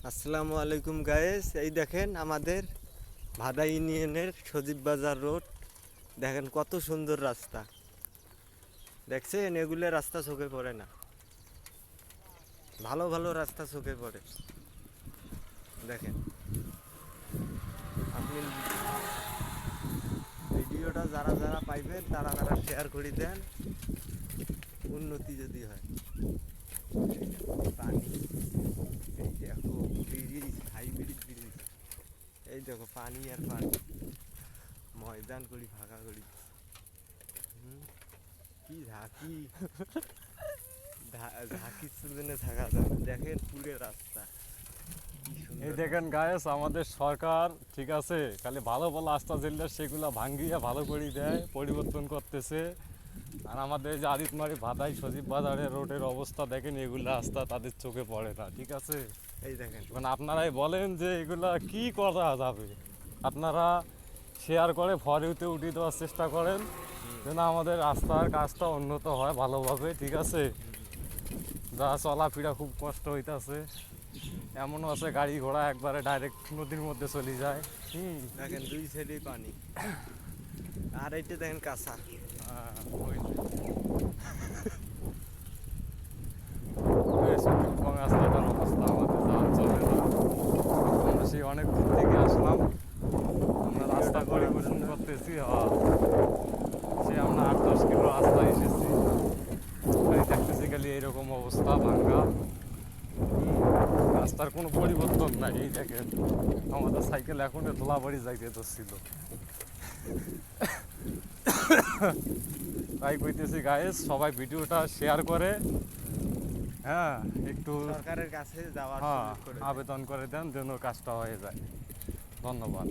আসসালামু আলাইকুম গায়েস, এই দেখেন আমাদের ভাদা ইউনিয়নের সজীব বাজার রোড। দেখেন কত সুন্দর রাস্তা। দেখছেন, এগুলো রাস্তা চোখে পড়ে না। ভালো ভালো রাস্তা চোখে পড়ে। দেখেন, আপনি ভিডিওটা যারা যারা পাইবেন তারা তারা শেয়ার করে দেন, উন্নতি যদি হয়। পানি, এই দেখো ব্রিজ, হাইব্রিড ব্রিজ। এই দেখো পানি আর পানি, ময়দান করি ফাঁকা করি। কি ঝাঁকি, ঝাঁকির জন্য থাকা যাবে। দেখেন পুরো রাস্তা কি এই সুন্দর। দেখেন গায়েস, আমাদের সরকার ঠিক আছে খালি ভালো ভালো রাস্তা যেগুলো সেগুলো ভাঙ্গিয়ে ভালো করে দেয়, পরিবর্তন করতেছে। আর আমাদের যে আদিতমারি ভাদাই সজীব বাজারের রোডের অবস্থা দেখেন, এগুলো রাস্তা তাদের চোখে পড়ে না। ঠিক আছে, এই দেখেন, মানে আপনারাই বলেন যে এগুলা কি করা যাবে। আপনারা শেয়ার করে ফরিউতে উঠিয়ে দেওয়ার চেষ্টা করেন যেন আমাদের রাস্তার কাজটা উন্নত হয় ভালোভাবে। ঠিক আছে, যা চলাফেরা খুব কষ্ট হইতাছে। এমনও আছে গাড়ি ঘোড়া একবারে ডাইরেক্ট নদীর মধ্যে চলে যায়। দেখেন দুই সাইডেই পানি। আর এইটা দেখেন কাঁচা। ওই সুন্দরবন রাস্তাটার অবস্থা আমাদের যাওয়া চলে না। আমরা সেই অনেক দূর থেকে আসলাম, আমরা রাস্তা পরিবর্তন করতেছি। সে আমরা 8-10 কিলো রাস্তা এসেছি, দেখতেছি খালি এইরকম অবস্থা ভাঙ্গা। রাস্তার কোনো পরিবর্তন নাই। এই দেখেন আমাদের সাইকেল এখন ধোলাবাড়ি যাইতে ধরছিল। তাই কইতেছি গাইস, সবাই ভিডিওটা শেয়ার করে হ্যাঁ একটু সরকারের কাছে যাওয়ার সুযোগ করে দেন। আবেদন করে দেন যেন কাজটা হয়ে যায়। ধন্যবাদ।